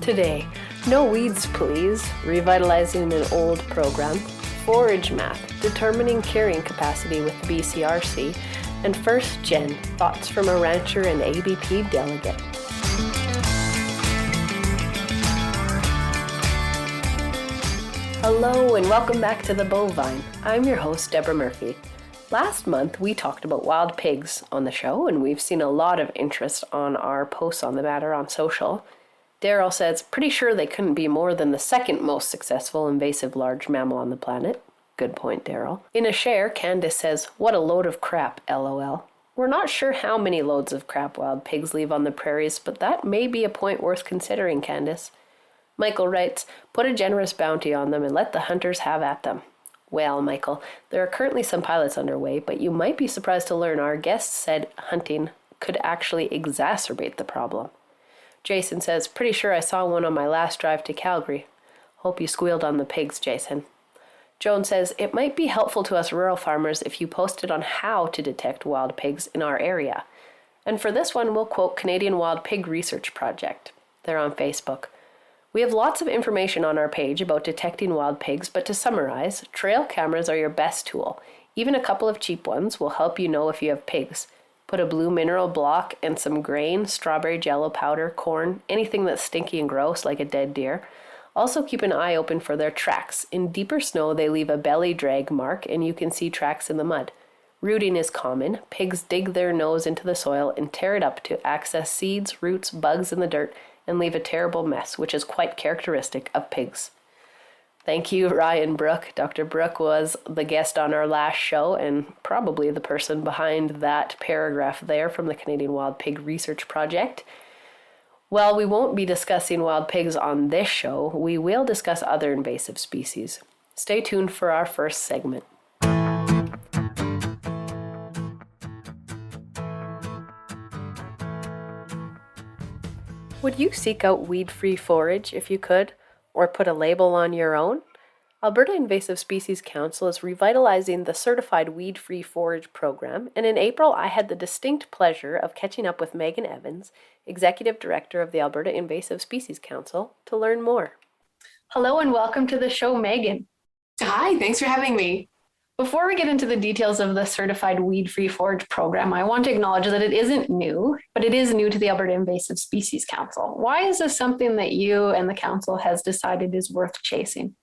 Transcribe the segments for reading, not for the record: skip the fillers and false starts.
Today, no weeds please, revitalizing an old program, forage math, determining carrying capacity with the BCRC, and first gen, thoughts from a rancher and ABP delegate. Hello and welcome back to The Bovine. I'm your host, Deborah Murphy. Last month, we talked about wild pigs on the show, and we've seen a lot of interest on our posts on the matter on social. Daryl says, pretty sure they couldn't be more than the second most successful invasive large mammal on the planet. Good point, Daryl. In a share, Candace says, what a load of crap, lol. We're not sure how many loads of crap wild pigs leave on the prairies, but that may be a point worth considering, Candace. Michael writes, put a generous bounty on them and let the hunters have at them. Well, Michael, there are currently some pilots underway, but you might be surprised to learn our guest said hunting could actually exacerbate the problem. Jason says, pretty sure I saw one on my last drive to Calgary. Hope you squealed on the pigs, Jason. Joan says, it might be helpful to us rural farmers if you posted on how to detect wild pigs in our area. And for this one, we'll quote Canadian Wild Pig Research Project. They're on Facebook. We have lots of information on our page about detecting wild pigs, but to summarize, trail cameras are your best tool. Even a couple of cheap ones will help you know if you have pigs. Put a blue mineral block and some grain, strawberry jello powder, corn, anything that's stinky and gross like a dead deer. Also keep an eye open for their tracks. In deeper snow, they leave a belly drag mark and you can see tracks in the mud. Rooting is common. Pigs dig their nose into the soil and tear it up to access seeds, roots, bugs in the dirt and leave a terrible mess, which is quite characteristic of pigs. Thank you, Ryan Brook. Dr. Brook was the guest on our last show and probably the person behind that paragraph there from the Canadian Wild Pig Research Project. While we won't be discussing wild pigs on this show, we will discuss other invasive species. Stay tuned for our first segment. Would you seek out weed-free forage if you could? Or put a label on your own? Alberta Invasive Species Council is revitalizing the Certified Weed-Free Forage program, and in April I had the distinct pleasure of catching up with Megan Evans, Executive Director of the Alberta Invasive Species Council, to learn more. Hello and welcome to the show, Megan. Hi, thanks for having me. Before we get into the details of the Certified Weed-Free Forage program, I want to acknowledge that it isn't new, but it is new to the Alberta Invasive Species Council. Why is this something that you and the council has decided is worth chasing?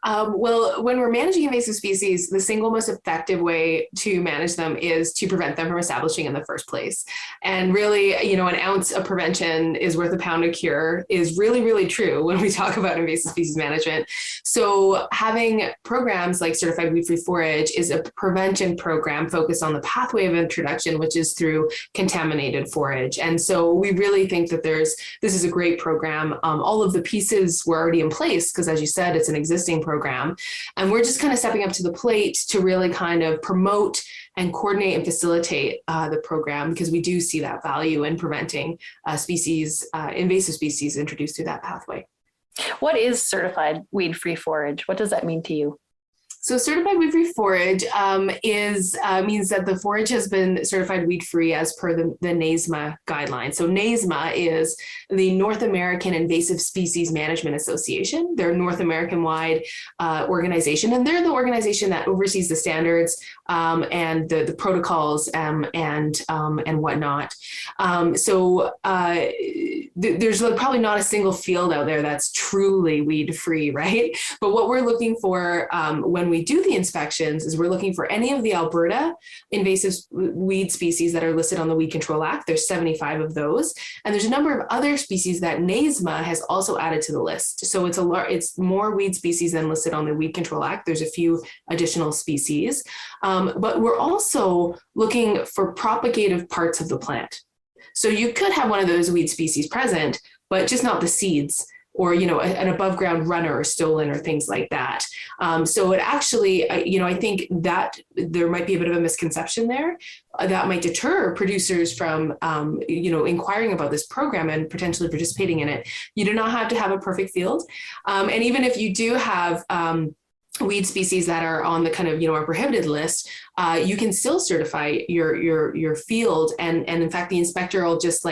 Well, when we're managing invasive species, the single most effective way to manage them is to prevent them from establishing in the first place. And really, an ounce of prevention is worth a pound of cure is really, really true when we talk about invasive species management. So having programs like Certified Weed-Free Forage is a prevention program focused on the pathway of introduction, which is through contaminated forage. And so we really think that this is a great program. All of the pieces were already in place because, as you said, it's an existing program. And we're just kind of stepping up to the plate to really kind of promote and coordinate and facilitate the program because we do see that value in preventing invasive species introduced through that pathway. What is certified weed-free forage? What does that mean to you? So certified weed-free forage means that the forage has been certified weed-free as per the NASMA guidelines. So NASMA is the North American Invasive Species Management Association. They're a North American-wide organization, and they're the organization that oversees the standards and the protocols and whatnot. There's probably not a single field out there that's truly weed-free, right? But what we're looking for when we do the inspections is we're looking for any of the Alberta invasive weed species that are listed on the Weed Control Act. There's 75 of those. And there's a number of other species that NASMA has also added to the list. So it's more weed species than listed on the Weed Control Act. There's a few additional species. But we're also looking for propagative parts of the plant. So you could have one of those weed species present, but just not the seeds or, an above ground runner or stolon or things like that. So it actually, I think that there might be a bit of a misconception there that might deter producers from, inquiring about this program and potentially participating in it. You do not have to have a perfect field. And even if you do have, weed species that are on the kind of, our prohibited list, you can still certify your field. And in fact, the inspector will just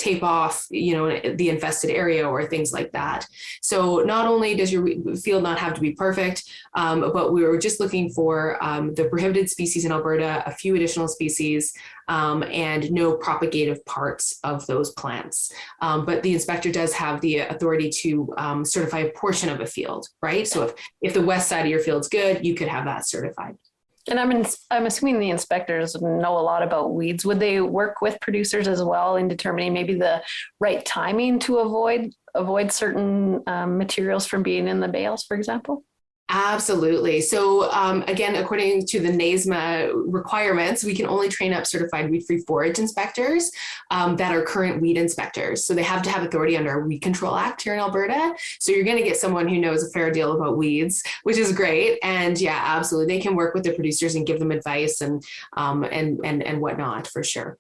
tape off, the infested area or things like that. So not only does your field not have to be perfect, but we were just looking for the prohibited species in Alberta, a few additional species, and no propagative parts of those plants. But the inspector does have the authority to certify a portion of a field, right? So if the west side of your field's good, you could have that certified. And I'm assuming the inspectors know a lot about weeds. Would they work with producers as well in determining maybe the right timing to avoid certain materials from being in the bales, for example? Absolutely. So again, according to the NASMA requirements, we can only train up certified weed-free forage inspectors that are current weed inspectors. So they have to have authority under our Weed Control Act here in Alberta. So you're going to get someone who knows a fair deal about weeds, which is great. And yeah, absolutely. They can work with the producers and give them advice and whatnot for sure.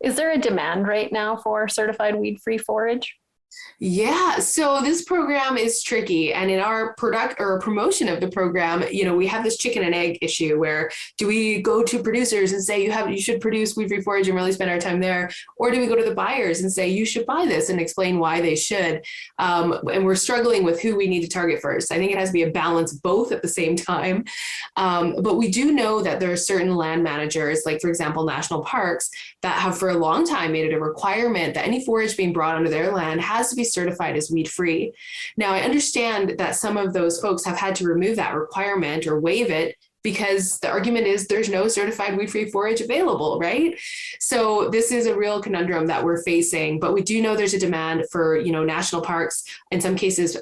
Is there a demand right now for certified weed-free forage? Yeah, so this program is tricky. And in our product or promotion of the program, we have this chicken and egg issue where do we go to producers and say you should produce weed-free forage and really spend our time there? Or do we go to the buyers and say you should buy this and explain why they should? And we're struggling with who we need to target first. I think it has to be a balance both at the same time. But we do know that there are certain land managers, like for example, national parks, that have for a long time made it a requirement that any forage being brought onto their land has to be certified as weed-free. Now, I understand that some of those folks have had to remove that requirement or waive it because the argument is there's no certified weed-free forage available, right? So this is a real conundrum that we're facing, but we do know there's a demand for, national parks, in some cases,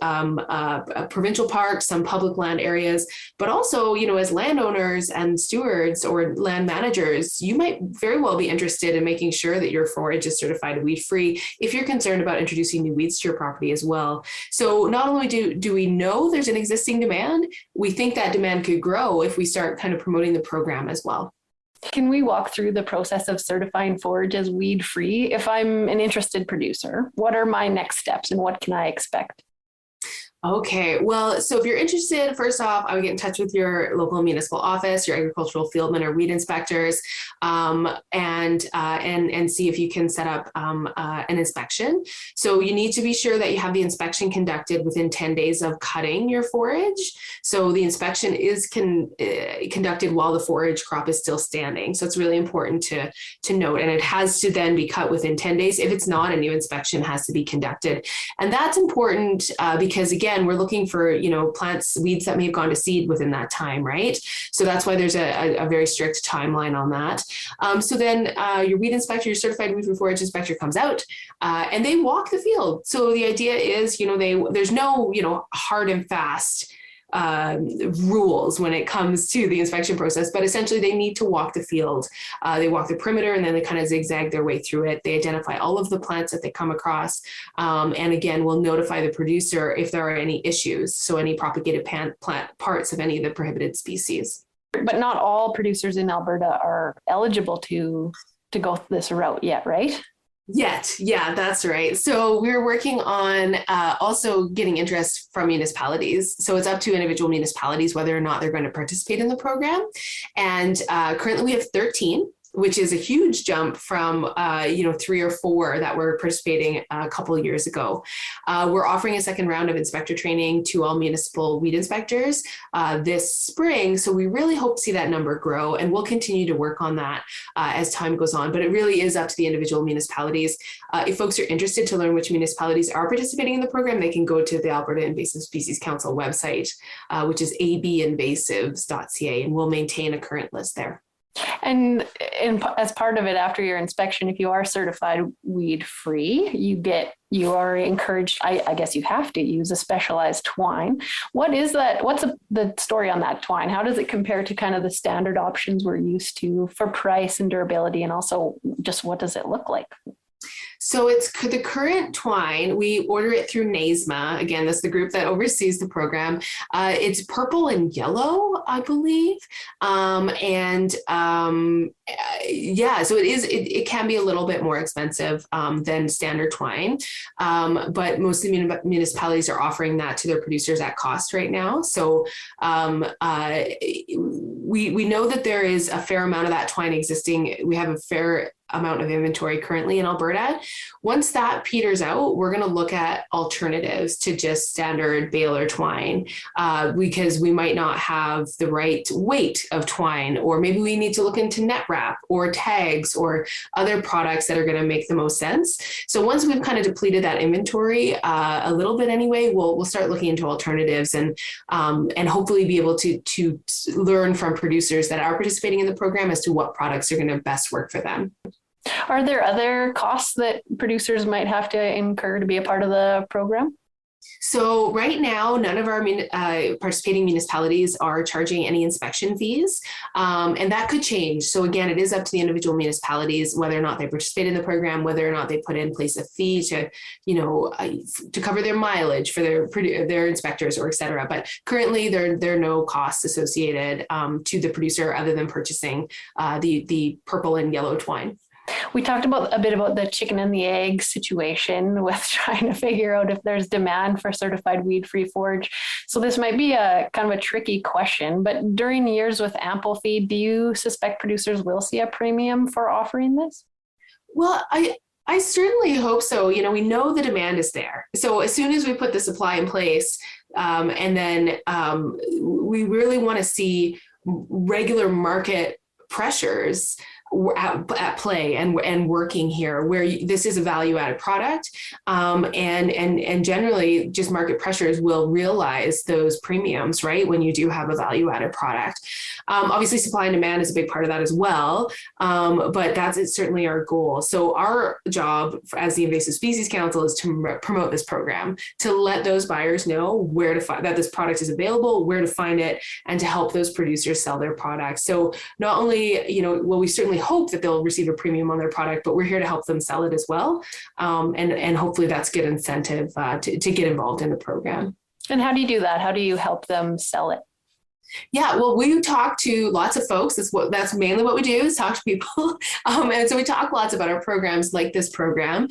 provincial parks, some public land areas, but also, as landowners and stewards or land managers, you might very well be interested in making sure that your forage is certified weed-free if you're concerned about introducing new weeds to your property as well. So not only do we know there's an existing demand, we think that demand could grow if we start kind of promoting the program as well. Can we walk through the process of certifying forage as weed-free? If I'm an interested producer, what are my next steps and what can I expect? Okay, well, so if you're interested, first off, I would get in touch with your local municipal office, your agricultural fieldmen or weed inspectors, and see if you can set up an inspection. So you need to be sure that you have the inspection conducted within 10 days of cutting your forage. So the inspection is conducted while the forage crop is still standing. So it's really important to note, and it has to then be cut within 10 days. If it's not, a new inspection has to be conducted. And that's important because again, we're looking for, plants, weeds that may have gone to seed within that time, right? So that's why there's a very strict timeline on that. So then your weed inspector, your certified weed-free forage inspector comes out and they walk the field. So the idea is, there's no, hard and fast rules when it comes to the inspection process, but essentially they need to walk the field. They walk the perimeter and then they kind of zigzag their way through it. They identify all of the plants that they come across. And again, we'll notify the producer if there are any issues. So any propagated plant parts of any of the prohibited species. But not all producers in Alberta are eligible to go this route yet, right? Yet. Yeah, that's right. So we're working on also getting interest from municipalities. So it's up to individual municipalities whether or not they're going to participate in the program. And currently we have 13, which is a huge jump from 3 or 4 that were participating a couple of years ago. We're offering a second round of inspector training to all municipal weed inspectors this spring. So we really hope to see that number grow, and we'll continue to work on that as time goes on. But it really is up to the individual municipalities. If folks are interested to learn which municipalities are participating in the program, they can go to the Alberta Invasive Species Council website, which is abinvasives.ca, and we'll maintain a current list there. And as part of it, after your inspection, if you are certified weed free, you are encouraged, I guess you have to use a specialized twine. What is that? What's the story on that twine? How does it compare to kind of the standard options we're used to for price and durability? And also just what does it look like? So it's the current twine. We order it through NASMA. Again, that's the group that oversees the program. It's purple and yellow, I believe. So it can be a little bit more expensive than standard twine. But most of the municipalities are offering that to their producers at cost right now. So we know that there is a fair amount of that twine existing. We have a fair amount of inventory currently in Alberta. Once that peters out, we're going to look at alternatives to just standard baler twine, because we might not have the right weight of twine, or maybe we need to look into net wrap or tags or other products that are going to make the most sense. So once we've kind of depleted that inventory a little bit anyway, we'll start looking into alternatives and hopefully be able to learn from producers that are participating in the program as to what products are going to best work for them. Are there other costs that producers might have to incur to be a part of the program? So right now, none of our participating municipalities are charging any inspection fees, and that could change. So again, it is up to the individual municipalities whether or not they participate in the program, whether or not they put in place a fee to, to cover their mileage for their inspectors, or et cetera. But currently, there are no costs associated to the producer other than purchasing the purple and yellow twine. We talked a bit about the chicken and the egg situation with trying to figure out if there's demand for certified weed-free forage. So this might be a kind of a tricky question, but during years with ample feed, do you suspect producers will see a premium for offering this? Well, I certainly hope so. We know the demand is there. So as soon as we put the supply in place, and then we really want to see regular market pressures at play and working here, where this is a value-added product, and generally just market pressures will realize those premiums, right, when you do have a value-added product. Obviously, supply and demand is a big part of that as well, but it's certainly our goal. So our job as the Invasive Species Council is to promote this program, to let those buyers know where to find that this product is available, where to find it, and to help those producers sell their products. So not only, we certainly hope that they'll receive a premium on their product, but we're here to help them sell it as well. And hopefully that's good incentive to get involved in the program. And how do you do that? How do you help them sell it? Yeah, well, we talk to lots of folks. That's mainly what we do, is talk to people. And so we talk lots about our programs like this program.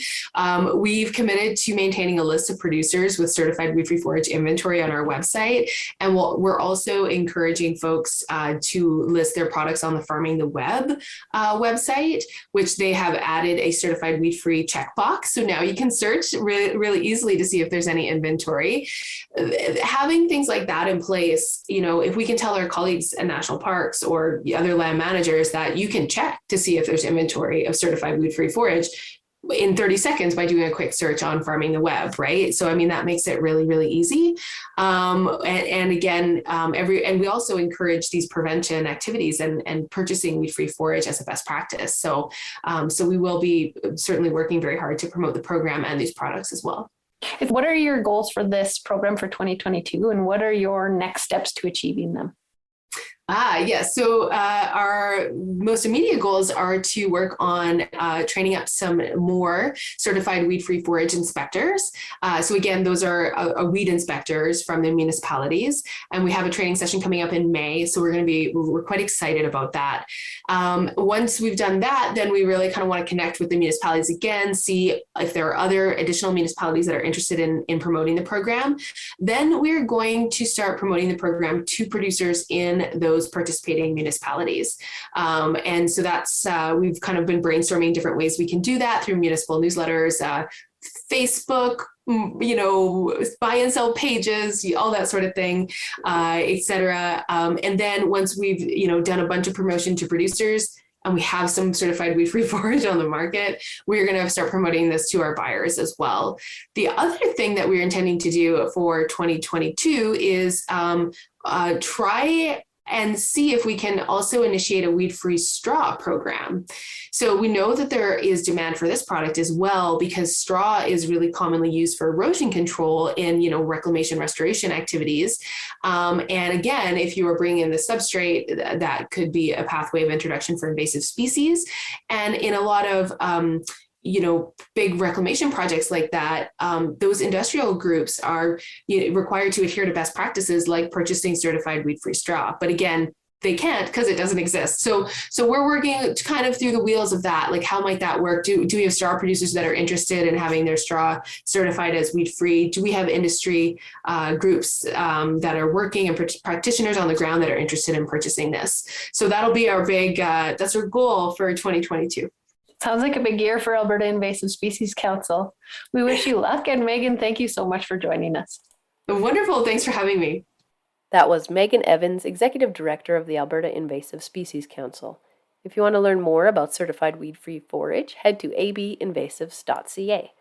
We've committed to maintaining a list of producers with certified weed-free forage inventory on our website. And we're also encouraging folks to list their products on the Farming the Web website, which they have added a certified weed-free checkbox. So now you can search really easily to see if there's any inventory. Having things like that in place, if we can tell our colleagues in national parks or the other land managers that you can check to see if there's inventory of certified weed-free forage in 30 seconds by doing a quick search on Farming the Web, right? So, that makes it really, really easy. And again, and we also encourage these prevention activities and purchasing weed-free forage as a best practice. So we will be certainly working very hard to promote the program and these products as well. What are your goals for this program for 2022, and what are your next steps to achieving them? Yes. So our most immediate goals are to work on training up some more certified weed-free forage inspectors. So again, those are weed inspectors from the municipalities, and we have a training session coming up in May. So we're quite excited about that. Once we've done that, then we really kind of want to connect with the municipalities again, see if there are other additional municipalities that are interested in promoting the program. Then we're going to start promoting the program to producers in those participating municipalities. And so that's, we've kind of been brainstorming different ways we can do that through municipal newsletters, Facebook, buy and sell pages, all that sort of thing, et cetera. And then once we've, done a bunch of promotion to producers, and we have some certified weed-free forage on the market, we're going to start promoting this to our buyers as well. The other thing that we're intending to do for 2022 is try and see if we can also initiate a weed-free straw program. So we know that there is demand for this product as well, because straw is really commonly used for erosion control in, reclamation restoration activities. And again, if you are bringing in the substrate, that could be a pathway of introduction for invasive species. And in a lot of big reclamation projects like that, those industrial groups are required to adhere to best practices like purchasing certified weed-free straw. But again, they can't because it doesn't exist. So we're working kind of through the wheels of that. Like, how might that work? Do we have straw producers that are interested in having their straw certified as weed-free? Do we have industry groups that are working and practitioners on the ground that are interested in purchasing this? So that'll be our big, that's our goal for 2022. Sounds like a big year for Alberta Invasive Species Council. We wish you luck, and Megan, thank you so much for joining us. Wonderful. Thanks for having me. That was Megan Evans, Executive Director of the Alberta Invasive Species Council. If you want to learn more about certified weed-free forage, head to abinvasives.ca.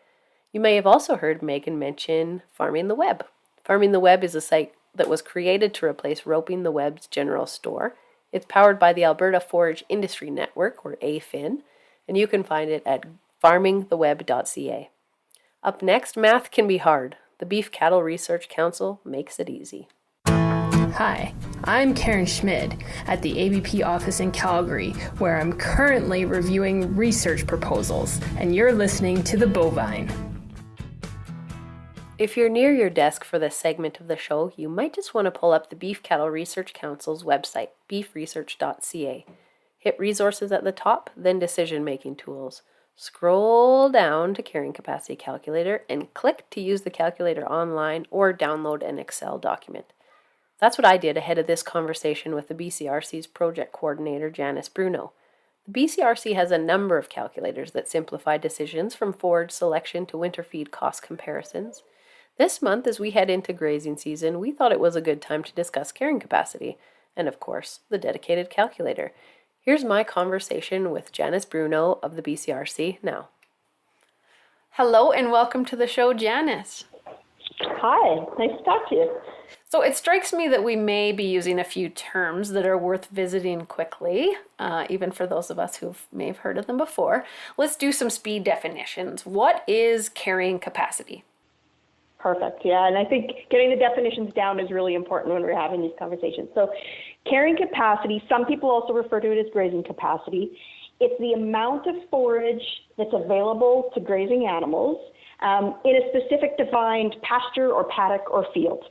You may have also heard Megan mention Farming the Web. Farming the Web is a site that was created to replace Roping the Web's general store. It's powered by the Alberta Forage Industry Network, or AFIN, and you can find it at farmingtheweb.ca. Up next, math can be hard. The Beef Cattle Research Council makes it easy. Hi, I'm Karen Schmid at the ABP office in Calgary, where I'm currently reviewing research proposals, and you're listening to The Bovine. If you're near your desk for this segment of the show, you might just want to pull up the Beef Cattle Research Council's website, beefresearch.ca. Hit resources at the top, then decision-making tools. Scroll down to carrying capacity calculator and click to use the calculator online or download an Excel document. That's what I did ahead of this conversation with the BCRC's project coordinator, Janice Bruno. The BCRC has a number of calculators that simplify decisions from forage selection to winter feed cost comparisons. This month, as we head into grazing season, we thought it was a good time to discuss carrying capacity and, of course, the dedicated calculator. Here's my conversation with Janice Bruno of the BCRC now. Hello and welcome to the show, Janice. Hi, nice to talk to you. So it strikes me that we may be using a few terms that are worth visiting quickly, even for those of us who may have heard of them before. Let's do some speed definitions. What is carrying capacity? Perfect, yeah, and I think getting the definitions down is really important when we're having these conversations. So carrying capacity, some people also refer to it as grazing capacity. It's the amount of forage that's available to grazing animals in a specific defined pasture or paddock or field.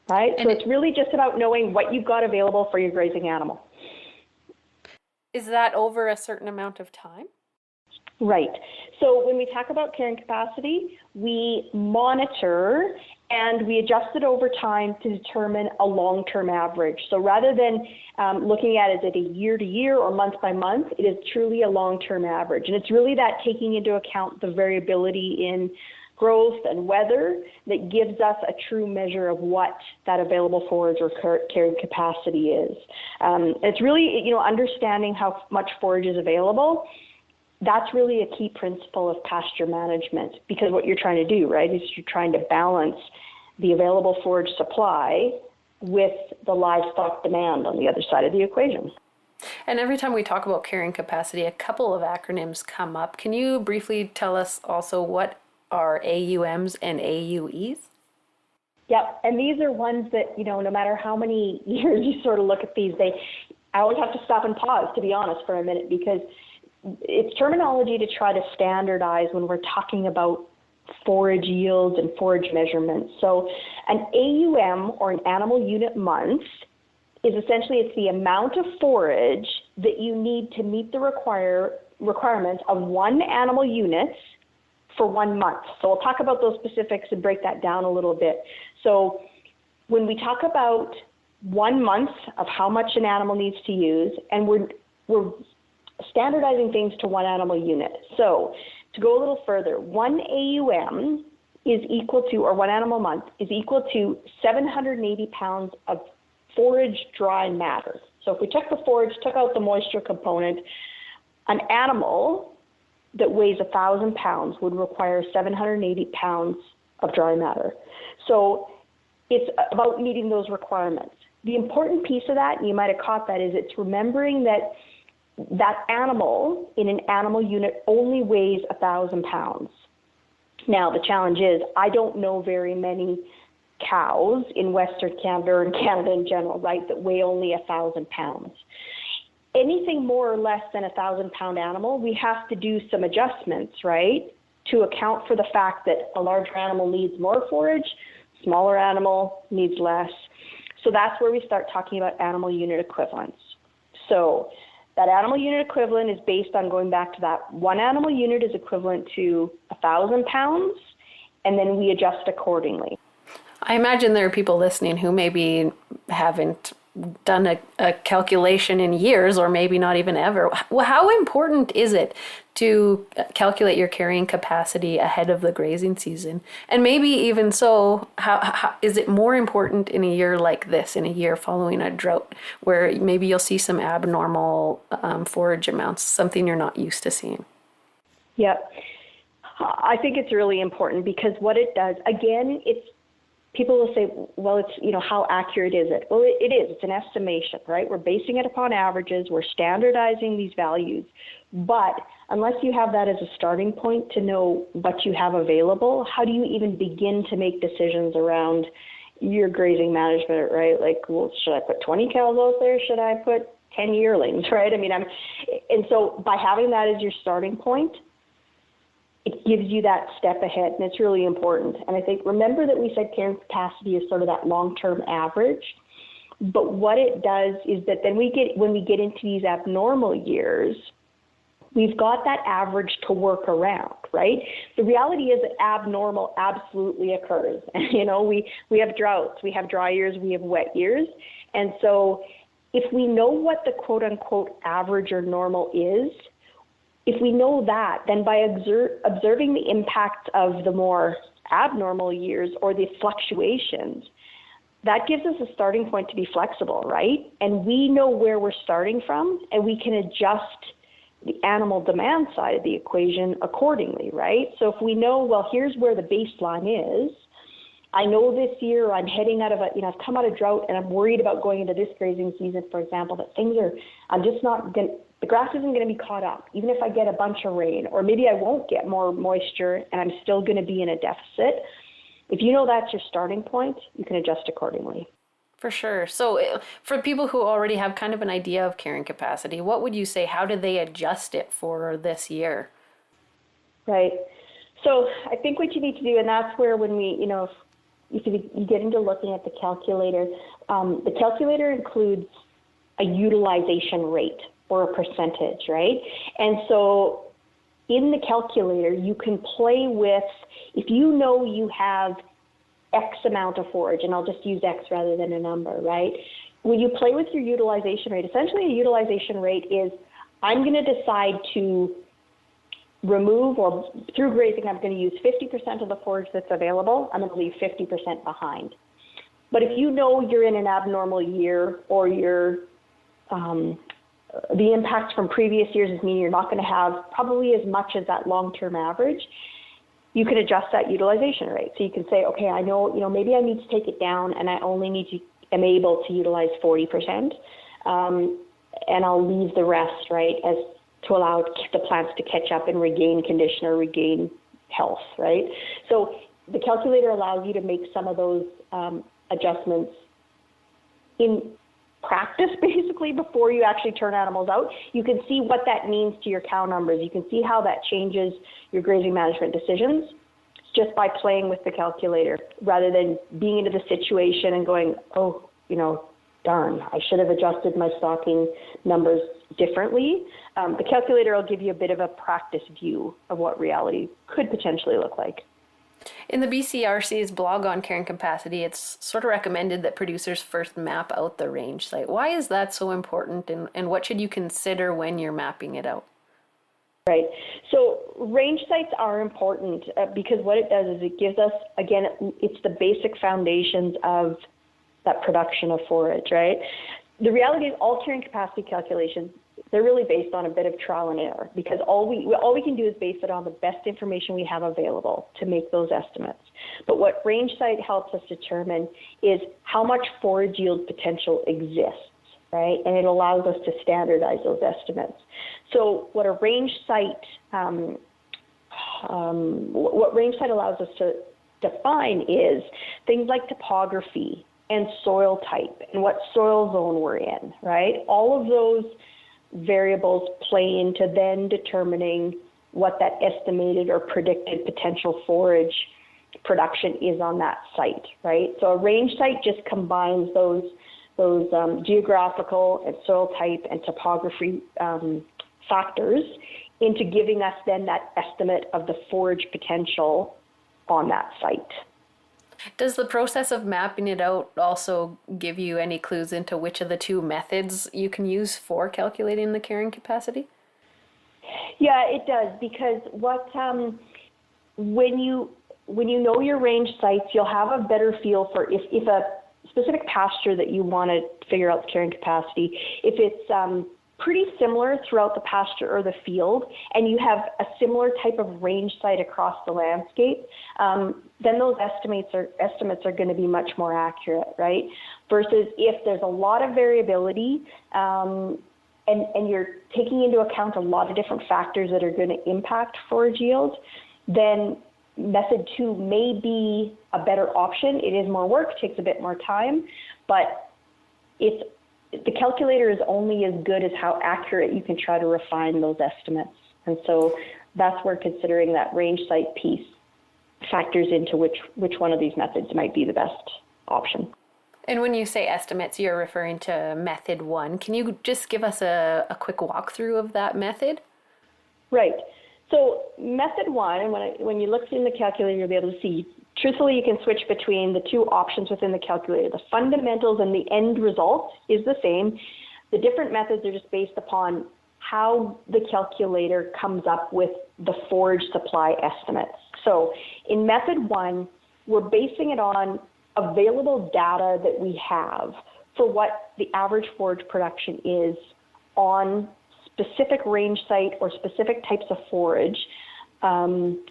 Right? So it's really just about knowing what you've got available for your grazing animal. Is that over a certain amount of time? Right. So when we talk about carrying capacity, we monitor and we adjust it over time to determine a long-term average. So rather than looking at it a year to year or month by month, it is truly a long-term average. And it's really that taking into account the variability in growth and weather that gives us a true measure of what that available forage or carrying capacity is. It's really, understanding how much forage is available. That's really a key principle of pasture management, because what you're trying to do, right, is you're trying to balance the available forage supply with the livestock demand on the other side of the equation. And every time we talk about carrying capacity, a couple of acronyms come up. Can you briefly tell us also what are AUMs and AUEs? Yep, and these are ones that, no matter how many years you sort of look at these, I always have to stop and pause, to be honest, for a minute, because it's terminology to try to standardize when we're talking about forage yields and forage measurements. So an AUM, or an animal unit month, is essentially it's the amount of forage that you need to meet the requirements of one animal unit for 1 month. So we'll talk about those specifics and break that down a little bit. So when we talk about 1 month of how much an animal needs to use, and we're standardizing things to one animal unit. So to go a little further, one AUM is equal to, or one animal month is equal to 780 pounds of forage dry matter. So if we took the forage, took out the moisture component, an animal that weighs 1,000 pounds would require 780 pounds of dry matter. So it's about meeting those requirements. The important piece of that, and you might have caught that, is it's remembering that that animal in an animal unit only weighs 1,000 pounds. Now, the challenge is I don't know very many cows in Western Canada or in Canada in general, right, that weigh only 1,000 pounds. Anything more or less than 1,000-pound animal, we have to do some adjustments, right, to account for the fact that a larger animal needs more forage, smaller animal needs less. So that's where we start talking about animal unit equivalents. So that animal unit equivalent is based on going back to that one animal unit is equivalent to 1,000 pounds, and then we adjust accordingly. I imagine there are people listening who maybe haven't done a calculation in years, or maybe not even ever. How important is it to calculate your carrying capacity ahead of the grazing season? And maybe even so, how is it more important in a year like this, in a year following a drought, where maybe you'll see some abnormal forage amounts, something you're not used to seeing? Yep. I think it's really important because what it does, again, people will say, well, it's, how accurate is it? Well, it is. It's an estimation, right? We're basing it upon averages. We're standardizing these values. But unless you have that as a starting point to know what you have available, how do you even begin to make decisions around your grazing management, right? Like, well, should I put 20 cows out there? Should I put 10 yearlings, right? And so by having that as your starting point, it gives you that step ahead, and it's really important. And I think, remember that we said carrying capacity is sort of that long-term average, but what it does is that then when we get into these abnormal years, we've got that average to work around, right? The reality is that abnormal absolutely occurs. We have droughts, we have dry years, we have wet years. And so if we know what the quote-unquote average or normal is, if we know that, then by observing the impact of the more abnormal years or the fluctuations, that gives us a starting point to be flexible, right? And we know where we're starting from, and we can adjust the animal demand side of the equation accordingly, right? So if we know, well, here's where the baseline is, I know this year I'm heading out of I've come out of drought and I'm worried about going into this grazing season, for example, that the grass isn't going to be caught up, even if I get a bunch of rain, or maybe I won't get more moisture and I'm still going to be in a deficit. If you know that's your starting point, you can adjust accordingly. For sure. So for people who already have kind of an idea of carrying capacity, what would you say, how do they adjust it for this year? Right. So I think what you need to do, and that's where when we, if you get into looking at the calculator includes a utilization rate or a percentage, right? And so in the calculator, you can play with, if you know you have X amount of forage, and I'll just use X rather than a number, right? When you play with your utilization rate, essentially a utilization rate is, I'm going to decide to remove, or through grazing, I'm going to use 50% of the forage that's available. I'm going to leave 50% behind. But if you know you're in an abnormal year, or the impacts from previous years is meaning you're not going to have probably as much as that long-term average, you can adjust that utilization rate. So you can say, okay, I know, maybe I need to take it down and I only am able to utilize 40%, and I'll leave the rest, right, as to allow the plants to catch up and regain condition or regain health, right? So the calculator allows you to make some of those adjustments in practice, basically, before you actually turn animals out. You can see what that means to your cow numbers. You can see how that changes your grazing management decisions just by playing with the calculator, rather than being into the situation and going, oh, darn, I should have adjusted my stocking numbers differently. The calculator will give you a bit of a practice view of what reality could potentially look like. In the BCRC's blog on carrying capacity, it's sort of recommended that producers first map out the range site. Why is that so important, and what should you consider when you're mapping it out? Right. So range sites are important because what it does is it gives us, again, it's the basic foundations of that production of forage, right? The reality is all carrying capacity calculations, they're really based on a bit of trial and error, because all we can do is base it on the best information we have available to make those estimates. But what range site helps us determine is how much forage yield potential exists, right? And it allows us to standardize those estimates. So what a range site allows us to define is things like topography and soil type and what soil zone we're in, right? All of those variables play into then determining what that estimated or predicted potential forage production is on that site, right? So a range site just combines those geographical and soil type and topography factors into giving us then that estimate of the forage potential on that site. Does the process of mapping it out also give you any clues into which of the two methods you can use for calculating the carrying capacity? Yeah, it does, because when you know your range sites, you'll have a better feel for if a specific pasture that you want to figure out the carrying capacity, if it's pretty similar throughout the pasture or the field, and you have a similar type of range site across the landscape, then those estimates are going to be much more accurate, right? Versus if there's a lot of variability, and you're taking into account a lot of different factors that are going to impact forage yield, then method 2 may be a better option. It is more work, takes a bit more time, but the calculator is only as good as how accurate you can try to refine those estimates. And so that's where considering that range site piece factors into which one of these methods might be the best option. And when you say estimates, you're referring to method 1. Can you just give us a quick walkthrough of that method? Right. So method 1, and when you look in the calculator, you'll be able to see, truthfully, you can switch between the two options within the calculator. The fundamentals and the end result is the same. The different methods are just based upon how the calculator comes up with the forage supply estimates. So in method 1, we're basing it on available data that we have for what the average forage production is on specific range site or specific types of forage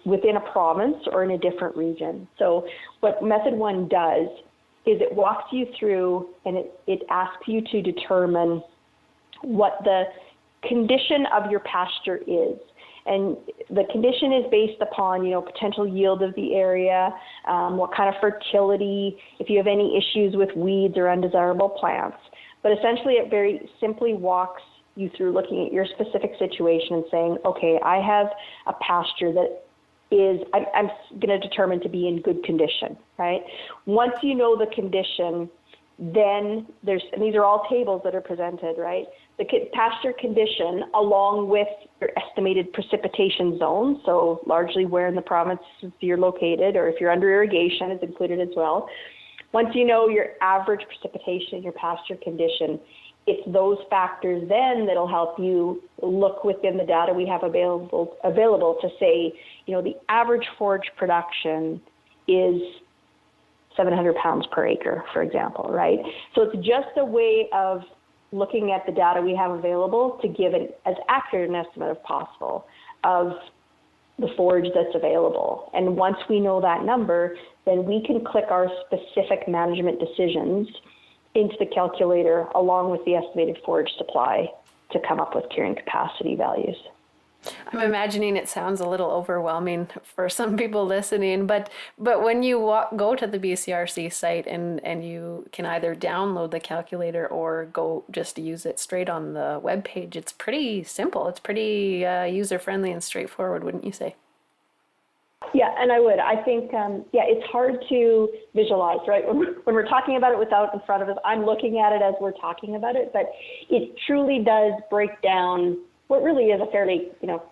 within a province or in a different region. So what method 1 does is it walks you through and it asks you to determine what the condition of your pasture is. And the condition is based upon, potential yield of the area, what kind of fertility, if you have any issues with weeds or undesirable plants. But essentially, it very simply walks you through looking at your specific situation and saying, okay, I have a pasture that is, I'm going to determine to be in good condition, right? Once you know the condition, then and these are all tables that are presented, right? The pasture condition along with your estimated precipitation zone, so largely where in the province you're located, or if you're under irrigation is included as well. Once you know your average precipitation, your pasture condition, it's those factors then that'll help you look within the data we have available to say, the average forage production is 700 pounds per acre, for example, right? So it's just a way of looking at the data we have available to give it as accurate an estimate as possible of the forage that's available. And once we know that number, then we can click our specific management decisions into the calculator along with the estimated forage supply to come up with carrying capacity values. I'm imagining it sounds a little overwhelming for some people listening, but when you go to the BCRC site and you can either download the calculator or go just use it straight on the webpage, it's pretty simple. It's pretty user-friendly and straightforward, wouldn't you say? Yeah, and I would. I think, it's hard to visualize, right? When we're talking about it without in front of us, I'm looking at it as we're talking about it, but it truly does break down what really is a fairly,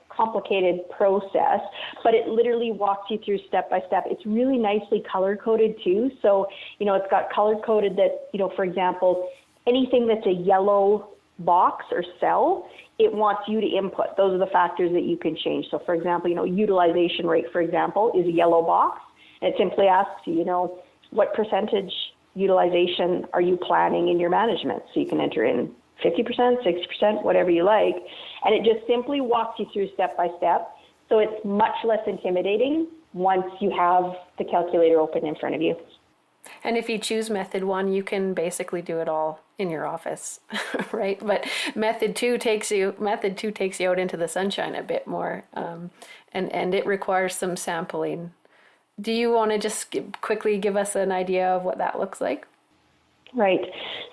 complicated process, but it literally walks you through step by step. It's really nicely color coded too. So, it's got color coded that, for example, anything that's a yellow box or cell, it wants you to input. Those are the factors that you can change. So for example, utilization rate, for example, is a yellow box. And it simply asks you, what percentage utilization are you planning in your management? So you can enter in 50%, 60%, whatever you like. And it just simply walks you through step by step. So it's much less intimidating once you have the calculator open in front of you. And if you choose method 1, you can basically do it all in your office, right? But method 2 takes you out into the sunshine a bit more, and it requires some sampling. Do you want to just quickly give us an idea of what that looks like? Right.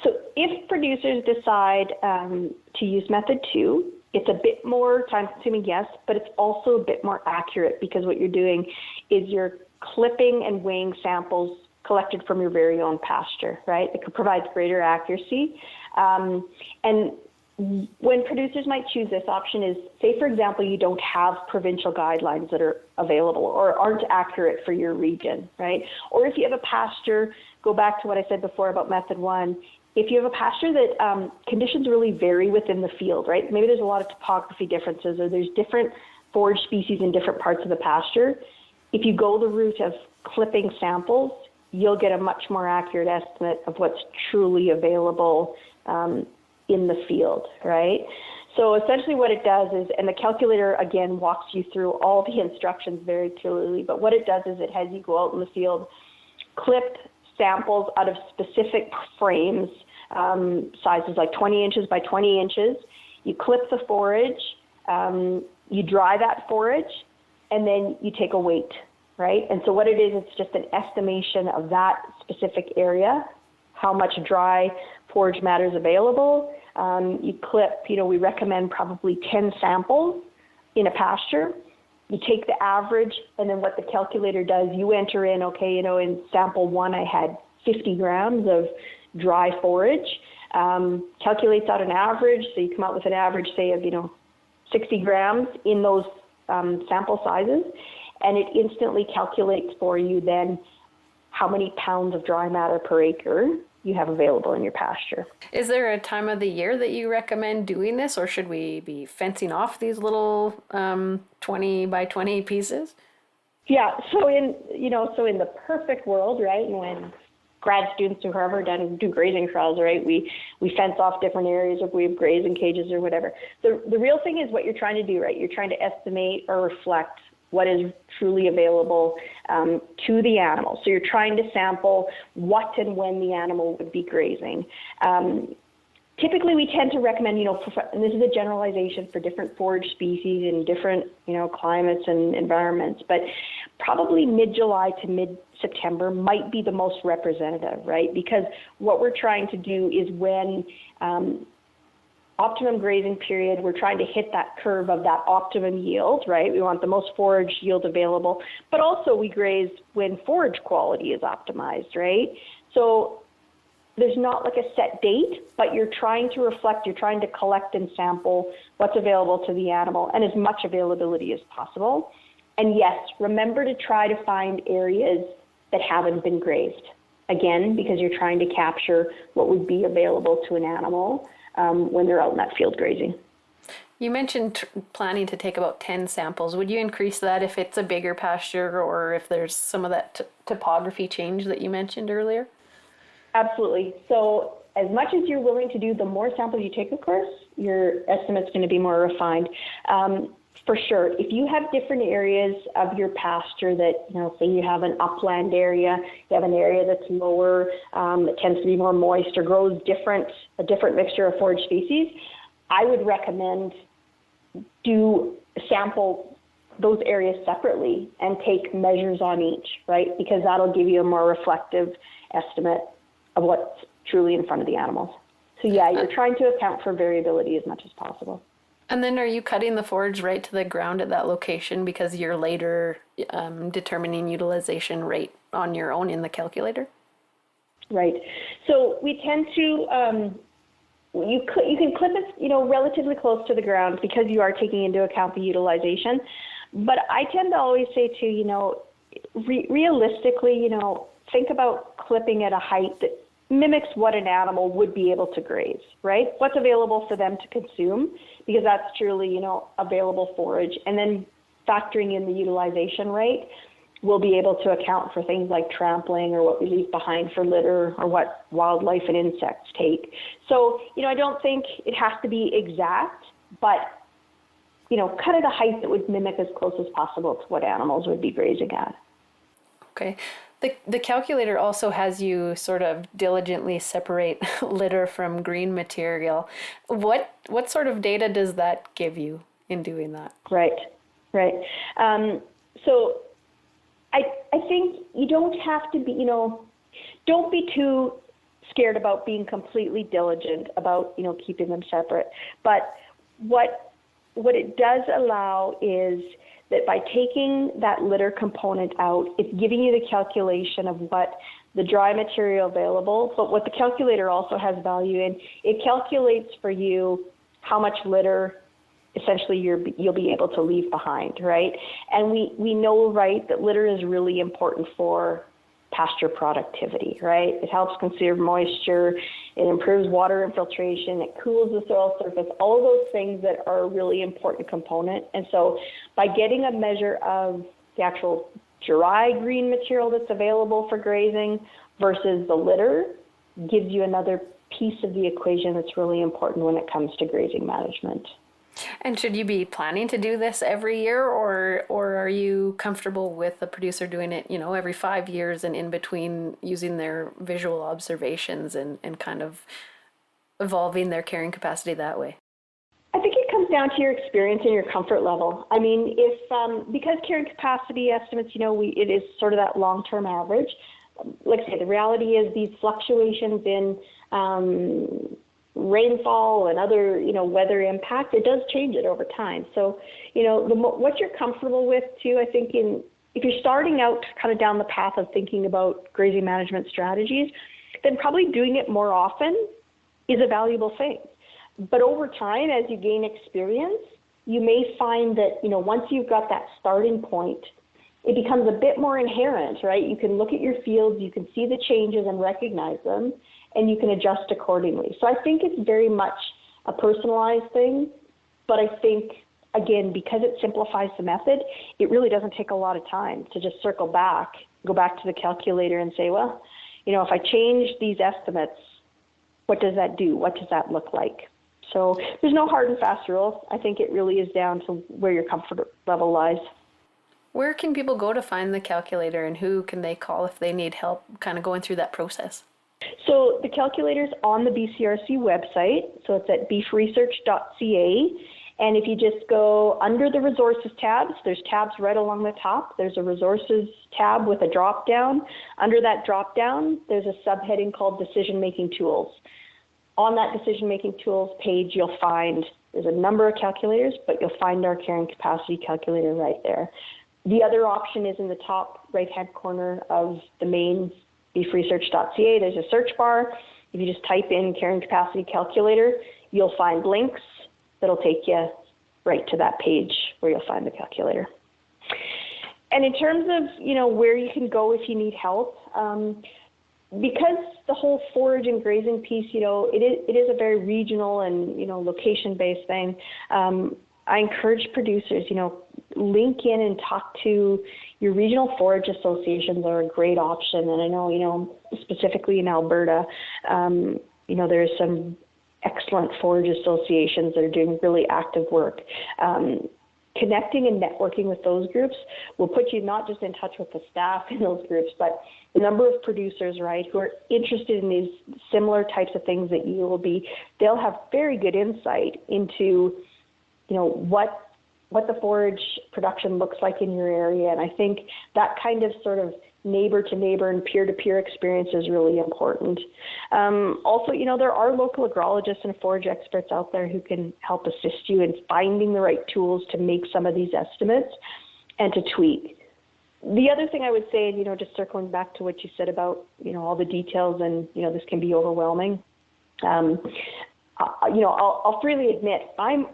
So if producers decide to use method 2, it's a bit more time-consuming, yes, but it's also a bit more accurate because what you're doing is you're clipping and weighing samples collected from your very own pasture, right? It provides greater accuracy. And when producers might choose this option is, say, for example, you don't have provincial guidelines that are available or aren't accurate for your region, right? Or if you have a pasture, go back to what I said before about method one, if you have a pasture that conditions really vary within the field, right? Maybe there's a lot of topography differences or there's different forage species in different parts of the pasture. If you go the route of clipping samples, you'll get a much more accurate estimate of what's truly available in the field, right? So essentially what it does is, and the calculator again walks you through all the instructions very clearly, but what it does is it has you go out in the field, clip samples out of specific frames, sizes like 20 inches by 20 inches. You clip the forage, you dry that forage, and then you take a weight, right? And so what it is, it's just an estimation of that specific area, how much dry forage matter is available. You clip, we recommend probably 10 samples in a pasture. You take the average, and then what the calculator does, you enter in, in sample one, I had 50 grams of dry forage, calculates out an average. So you come out with an average, say, of, 60 grams in those sample sizes, and it instantly calculates for you then how many pounds of dry matter per acre you have available in your pasture. Is there a time of the year that you recommend doing this, or should we be fencing off these little 20 by 20 pieces? Yeah, so in the perfect world, right, and when grad students or whoever do grazing trials, right, we fence off different areas if we have grazing cages or whatever. The real thing is what you're trying to do, right? You're trying to estimate or reflect what is truly available to the animal. So you're trying to sample what and when the animal would be grazing. Typically, we tend to recommend, and this is a generalization for different forage species in different, climates and environments, but probably mid-July to mid-September might be the most representative, right? Because what we're trying to do is when optimum grazing period, we're trying to hit that curve of that optimum yield, right? We want the most forage yield available, but also we graze when forage quality is optimized, right? So there's not like a set date, but you're trying to reflect, you're trying to collect and sample what's available to the animal and as much availability as possible. And yes, remember to try to find areas that haven't been grazed. Again, because you're trying to capture what would be available to an animal when they're out in that field grazing. You mentioned planning to take about 10 samples. Would you increase that if it's a bigger pasture or if there's some of that topography change that you mentioned earlier? Absolutely. So as much as you're willing to do, the more samples you take, of course, your estimate's going to be more refined. For sure, if you have different areas of your pasture that, say you have an upland area, you have an area that's lower, that tends to be more moist or grows a different mixture of forage species, I would recommend do sample those areas separately and take measures on each, right? Because that'll give you a more reflective estimate of what's truly in front of the animals. So yeah, you're trying to account for variability as much as possible. And then are you cutting the forage right to the ground at that location because you're later determining utilization rate on your own in the calculator? Right. So we tend to, you can clip it, relatively close to the ground because you are taking into account the utilization. But I tend to always say to, realistically, think about clipping at a height that mimics what an animal would be able to graze, right? What's available for them to consume, because that's truly, available forage. And then factoring in the utilization rate, we'll be able to account for things like trampling or what we leave behind for litter or what wildlife and insects take. So, I don't think it has to be exact, but, cut at a height that would mimic as close as possible to what animals would be grazing at. Okay. The calculator also has you sort of diligently separate litter from green material. What sort of data does that give you in doing that? Right. So I think you don't have to be, don't be too scared about being completely diligent about, keeping them separate. But what it does allow is that by taking that litter component out, it's giving you the calculation of what the dry material available, but what the calculator also has value in, it calculates for you how much litter essentially you'll be able to leave behind, right? And we know, right, that litter is really important for pasture productivity, right? It helps conserve moisture, it improves water infiltration, it cools the soil surface, all of those things that are a really important component. And so by getting a measure of the actual dry green material that's available for grazing versus the litter gives you another piece of the equation that's really important when it comes to grazing management. And should you be planning to do this every year, or are you comfortable with the producer doing it, every 5 years and in between using their visual observations and kind of evolving their carrying capacity that way? I think it comes down to your experience and your comfort level. I mean, because carrying capacity estimates, it is sort of that long-term average. Like I say, the reality is these fluctuations in rainfall and other, weather impact, it does change it over time. So, what you're comfortable with too, I think if you're starting out kind of down the path of thinking about grazing management strategies, then probably doing it more often is a valuable thing. But over time, as you gain experience, you may find that, once you've got that starting point, it becomes a bit more inherent, right? You can look at your fields, you can see the changes and recognize them, and you can adjust accordingly. So I think it's very much a personalized thing, but I think, again, because it simplifies the method, it really doesn't take a lot of time to just circle back, go back to the calculator and say, well, if I change these estimates, what does that do? What does that look like? So there's no hard and fast rule. I think it really is down to where your comfort level lies. Where can people go to find the calculator, and who can they call if they need help kind of going through that process? So the calculator's on the BCRC website. So it's at beefresearch.ca. And if you just go under the resources tabs, there's tabs right along the top. There's a resources tab with a drop down. Under that drop down, there's a subheading called decision-making tools. On that decision-making tools page, you'll find there's a number of calculators, but you'll find our carrying capacity calculator right there. The other option is in the top right-hand corner of the main beefresearch.ca. There's a search bar. If you just type in carrying capacity calculator, you'll find links that'll take you right to that page where you'll find the calculator. And in terms of, where you can go if you need help, because the whole forage and grazing piece, it is a very regional and, location-based thing. I encourage producers, link in and talk to your regional forage associations are a great option. And I know, specifically in Alberta, there's some excellent forage associations that are doing really active work. Connecting and networking with those groups will put you not just in touch with the staff in those groups, but the number of producers, right, who are interested in these similar types of things that you will be. They'll have very good insight into, what the forage production looks like in your area. And I think that kind of sort of neighbor to neighbor and peer-to-peer experience is really important. Also, there are local agrologists and forage experts out there who can help assist you in finding the right tools to make some of these estimates and to tweak. The other thing I would say, and, just circling back to what you said about, all the details and, this can be overwhelming. I'll freely admit, I'm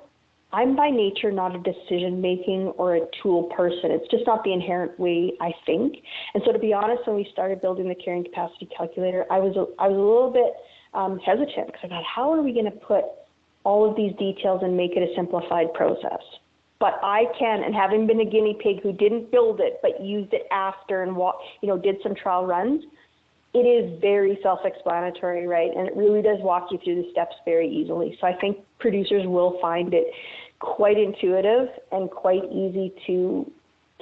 by nature not a decision-making or a tool person. It's just not the inherent way I think. And so to be honest, when we started building the carrying capacity calculator, I was a little bit hesitant because I thought, how are we going to put all of these details and make it a simplified process? But I can, and having been a guinea pig who didn't build it but used it after and did some trial runs, it is very self-explanatory, right? And it really does walk you through the steps very easily. So I think producers will find it quite intuitive and quite easy to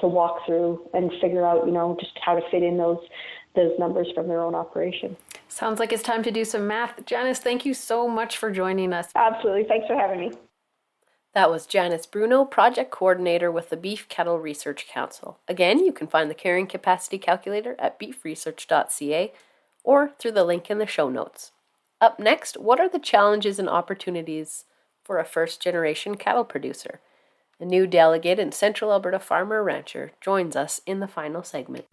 walk through and figure out, just how to fit in those numbers from their own operation. Sounds like it's time to do some math. Janice, thank you so much for joining us. Absolutely. Thanks for having me. That was Janice Bruno, Project Coordinator with the Beef Cattle Research Council. Again, you can find the carrying capacity calculator at beefresearch.ca or through the link in the show notes. Up next, what are the challenges and opportunities for a first-generation cattle producer? A new delegate and Central Alberta farmer rancher joins us in the final segment.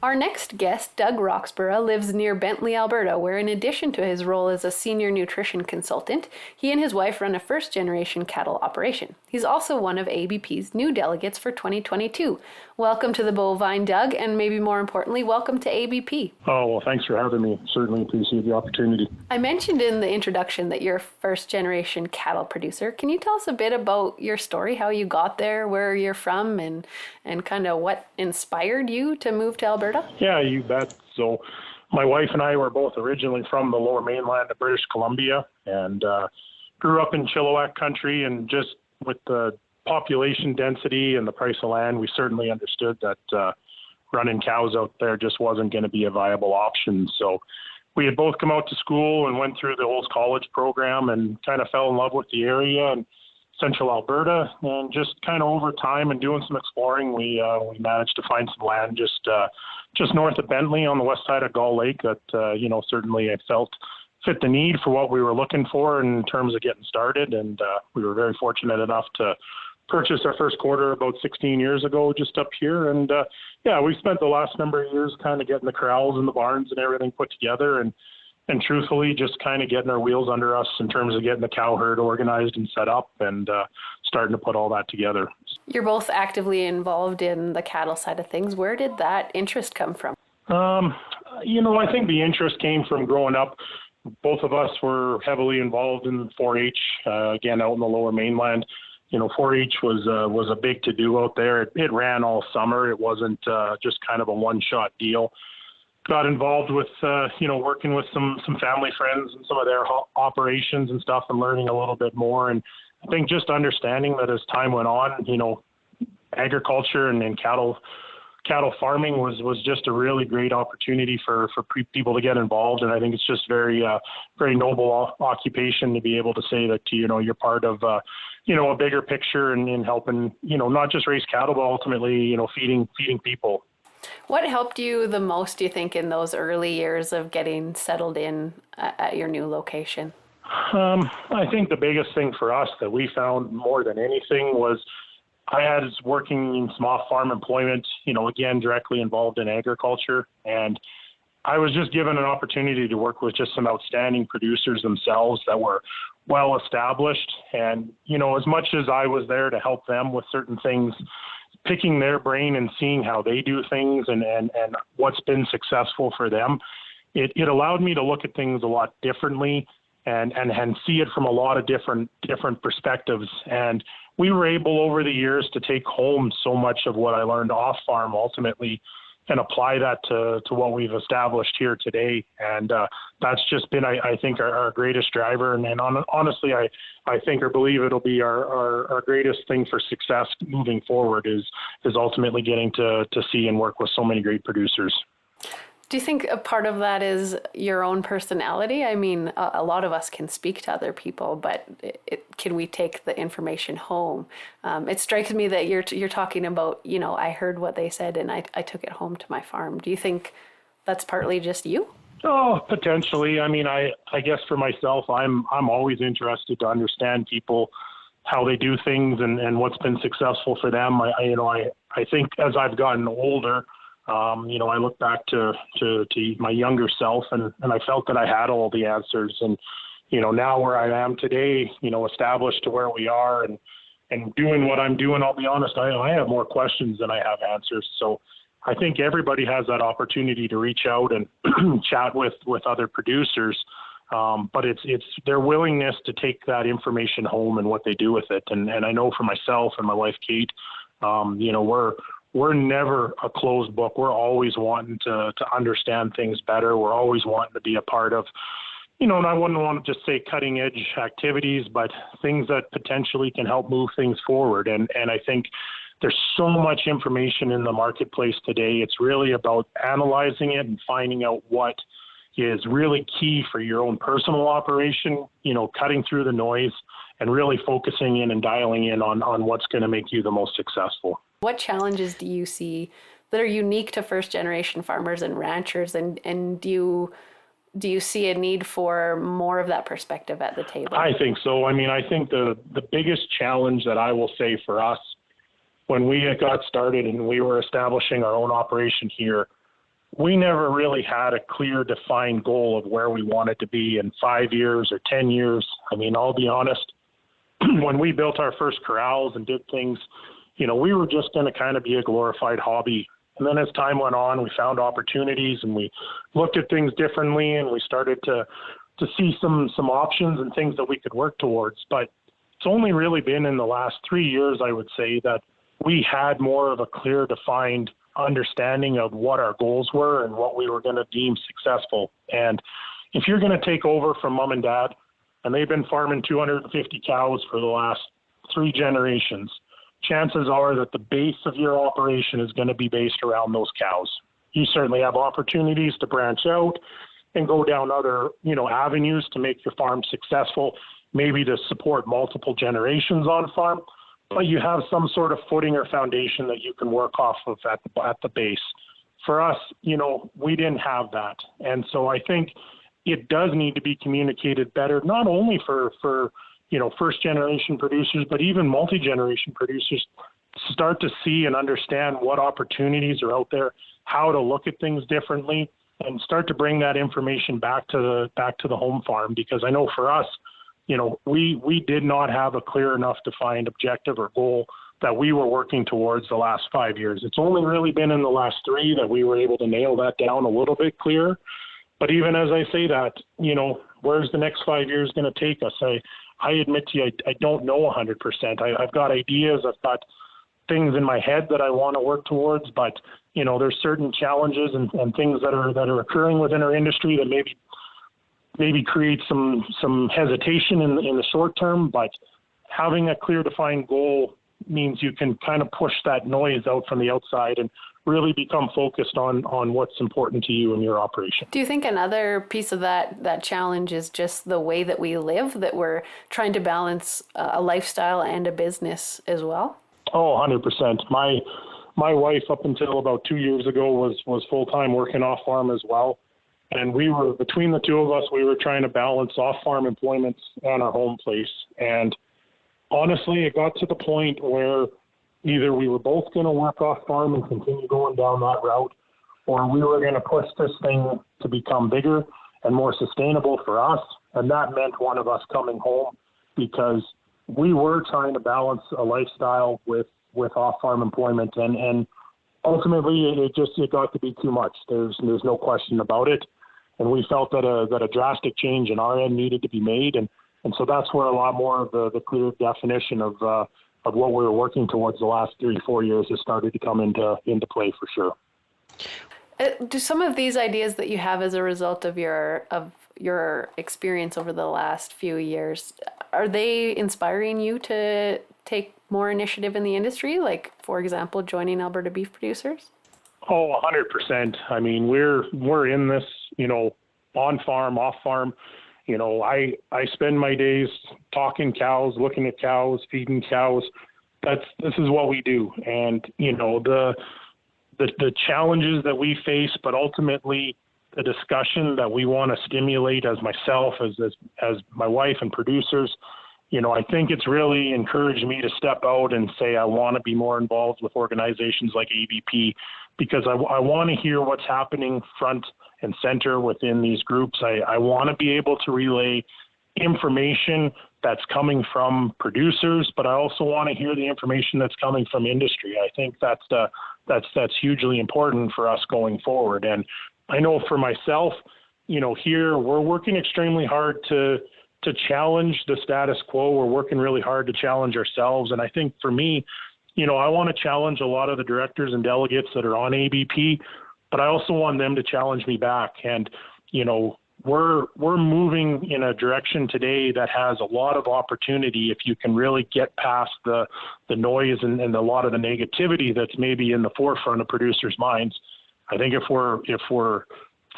Our next guest, Doug Roxburgh, lives near Bentley, Alberta, where in addition to his role as a senior nutrition consultant, he and his wife run a first-generation cattle operation. He's also one of ABP's new delegates for 2022. Welcome to the Bovine, Doug, and maybe more importantly, welcome to ABP. Oh, well, thanks for having me. Certainly appreciate the opportunity. I mentioned in the introduction that you're a first-generation cattle producer. Can you tell us a bit about your story, how you got there, where you're from, and kind of what inspired you to move to Alberta? Yeah, you bet. So my wife and I were both originally from the lower mainland of British Columbia and grew up in Chilliwack country, and just with the population density and the price of land, we certainly understood that running cows out there just wasn't going to be a viable option. So we had both come out to school and went through the Olds College program and kind of fell in love with the area and central Alberta, and just kind of over time and doing some exploring, we managed to find some land just north of Bentley on the west side of Gull Lake that certainly I felt fit the need for what we were looking for in terms of getting started, and we were very fortunate enough to purchase our first quarter about 16 years ago just up here, and we spent the last number of years kind of getting the corrals and the barns and everything put together, and truthfully, just kind of getting our wheels under us in terms of getting the cow herd organized and set up and starting to put all that together. You're both actively involved in the cattle side of things. Where did that interest come from? I think the interest came from growing up. Both of us were heavily involved in 4-H, again, out in the lower mainland. 4-H was a big to-do out there. It ran all summer. It wasn't just kind of a one-shot deal. Got involved with, working with some family friends and some of their operations and stuff, and learning a little bit more. And I think just understanding that as time went on, agriculture and cattle farming was just a really great opportunity for people to get involved. And I think it's just very noble occupation to be able to say that, you're part of, a bigger picture and helping, not just raise cattle, but ultimately, feeding people. What helped you the most, do you think, in those early years of getting settled in at your new location? I think the biggest thing for us that we found more than anything was I had working in some off-farm employment, again, directly involved in agriculture. And I was just given an opportunity to work with just some outstanding producers themselves that were well established. And, as much as I was there to help them with certain things, picking their brain and seeing how they do things and what's been successful for them, it allowed me to look at things a lot differently and see it from a lot of different perspectives. And we were able over the years to take home so much of what I learned off farm ultimately and apply that to what we've established here today. And that's just been, I think, our greatest driver. And honestly, I think or believe it'll be our greatest thing for success moving forward is ultimately getting to see and work with so many great producers. Do you think a part of that is your own personality? I mean, a lot of us can speak to other people, but can we take the information home? It strikes me that you're talking about, I heard what they said and I took it home to my farm. Do you think that's partly just you? Oh, potentially. I mean, I guess for myself, I'm always interested to understand people, how they do things and what's been successful for them. I think as I've gotten older, I look back to my younger self and I felt that I had all the answers. And, now where I am today, established to where we are and doing what I'm doing, I'll be honest, I have more questions than I have answers. So I think everybody has that opportunity to reach out and chat with other producers. But it's their willingness to take that information home and what they do with it. And I know for myself and my wife, Kate, we're never a closed book. We're always wanting to understand things better. We're always wanting to be a part of, and I wouldn't want to just say cutting edge activities, but things that potentially can help move things forward. And I think there's so much information in the marketplace today. It's really about analyzing it and finding out what is really key for your own personal operation, cutting through the noise and really focusing in and dialing in on what's going to make you the most successful. What challenges do you see that are unique to first generation farmers and ranchers, and do you see a need for more of that perspective at the table? I think so. I mean, I think the biggest challenge that I will say for us when we got started and we were establishing our own operation here, we never really had a clear, defined goal of where we wanted to be in 5 years or 10 years. I mean, I'll be honest, when we built our first corrals and did things, we were just going to kind of be a glorified hobby. And then as time went on, we found opportunities and we looked at things differently, and we started to see some options and things that we could work towards. But it's only really been in the last 3 years, I would say, that we had more of a clear, defined understanding of what our goals were and what we were going to deem successful. And if you're going to take over from mom and dad, and they've been farming 250 cows for the last 3 generations, chances are that the base of your operation is going to be based around those cows. You certainly have opportunities to branch out and go down other, avenues to make your farm successful, maybe to support multiple generations on farm, but you have some sort of footing or foundation that you can work off of at the base. For us, we didn't have that. And so I think it does need to be communicated better, not only for first generation producers, but even multi-generation producers start to see and understand what opportunities are out there, how to look at things differently, and start to bring that information back to the home farm. Because I know for us, we did not have a clear enough defined objective or goal that we were working towards the last 5 years. It's only really been in the last 3 that we were able to nail that down a little bit clearer. But even as I say that, where's the next 5 years going to take us? I admit to you, I don't know 100%. I've got ideas, I've got things in my head that I want to work towards, but there's certain challenges and things that are occurring within our industry that maybe create some hesitation in the short term. But having a clear, defined goal means you can kind of push that noise out from the outside and really become focused on what's important to you in your operation. Do you think another piece of that challenge is just the way that we live, that we're trying to balance a lifestyle and a business as well? Oh, 100%. My wife, up until about 2 years ago, was full-time working off-farm as well. And we were, between the two of us, we were trying to balance off-farm employment and our home place. And honestly, it got to the point where either we were both going to work off-farm and continue going down that route, or we were going to push this thing to become bigger and more sustainable for us. And that meant one of us coming home, because we were trying to balance a lifestyle with off-farm employment. And ultimately, it got to be too much. There's no question about it. And we felt that a drastic change in our end needed to be made. And so that's where a lot more of the clear definition of what we were working towards the last 3-4 years has started to come into play for sure. Do some of these ideas that you have as a result of your experience over the last few years, are they inspiring you to take more initiative in the industry? Like, for example, joining Alberta beef producers? Oh, 100%. I mean, we're in this, on farm, off farm. I spend my days talking cows, looking at cows, feeding cows. This is what we do. And, the challenges that we face, but ultimately the discussion that we want to stimulate as myself, as my wife and producers, I think it's really encouraged me to step out and say I want to be more involved with organizations like ABP, because I want to hear what's happening front and center within these groups. I want to be able to relay information that's coming from producers, but I also want to hear the information that's coming from industry. I think that's hugely important for us going forward. And I know for myself, here we're working extremely hard to challenge the status quo. We're working really hard to challenge ourselves. And I think for me, I want to challenge a lot of the directors and delegates that are on ABP, but I also want them to challenge me back. And, we're moving in a direction today that has a lot of opportunity if you can really get past the noise and a lot of the negativity that's maybe in the forefront of producers' minds. I think if we're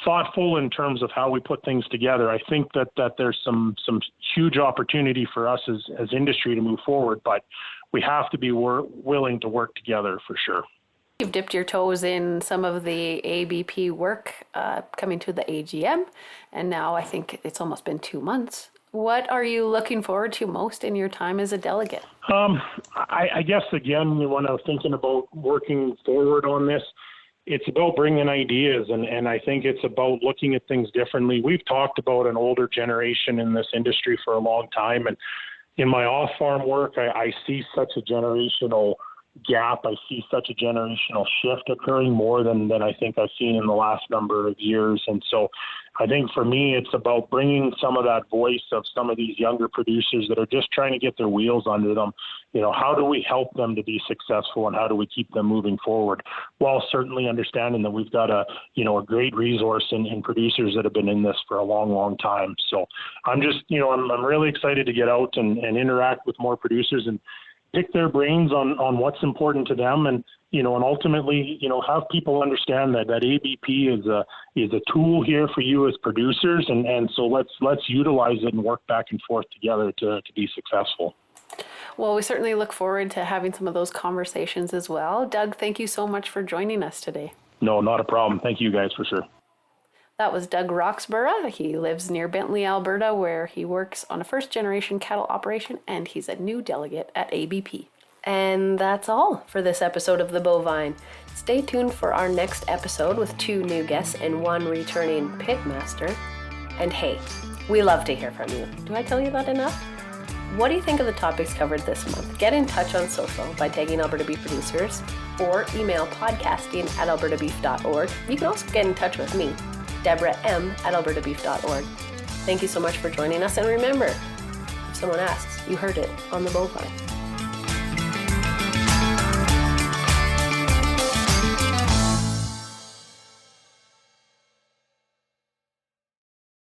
thoughtful in terms of how we put things together, I think that there's some huge opportunity for us as industry to move forward, but we have to be willing to work together for sure. You've dipped your toes in some of the ABP work coming to the AGM, and now I think it's almost been 2 months. What are you looking forward to most in your time as a delegate? I guess, again, when I was thinking about working forward on this, it's about bringing ideas, and I think it's about looking at things differently. We've talked about an older generation in this industry for a long time, and in my off-farm work, I see such a generational gap. I see such a generational shift occurring more than I think I've seen in the last number of years. And so I think for me, it's about bringing some of that voice of some of these younger producers that are just trying to get their wheels under them. How do we help them to be successful, and how do we keep them moving forward, while certainly understanding that we've got a great resource in producers that have been in this for a long, long time. So I'm just, I'm really excited to get out and interact with more producers and pick their brains on what's important to them, and ultimately, have people understand that ABP is a tool here for you as producers, and so let's utilize it and work back and forth together to be successful. Well, we certainly look forward to having some of those conversations as well. Doug, thank you so much for joining us today. No, not a problem. Thank you guys for sure. That was Doug Roxburgh. He lives near Bentley, Alberta, where he works on a first-generation cattle operation, and he's a new delegate at ABP. And that's all for this episode of The Bovine. Stay tuned for our next episode with 2 new guests and 1 returning pitmaster. And hey, we love to hear from you. Do I tell you that enough? What do you think of the topics covered this month? Get in touch on social by tagging Alberta Beef Producers or email podcasting@albertabeef.org. You can also get in touch with me, Deborah M. at albertabeef.org. Thank you so much for joining us, and remember, if someone asks, you heard it on The Bovine.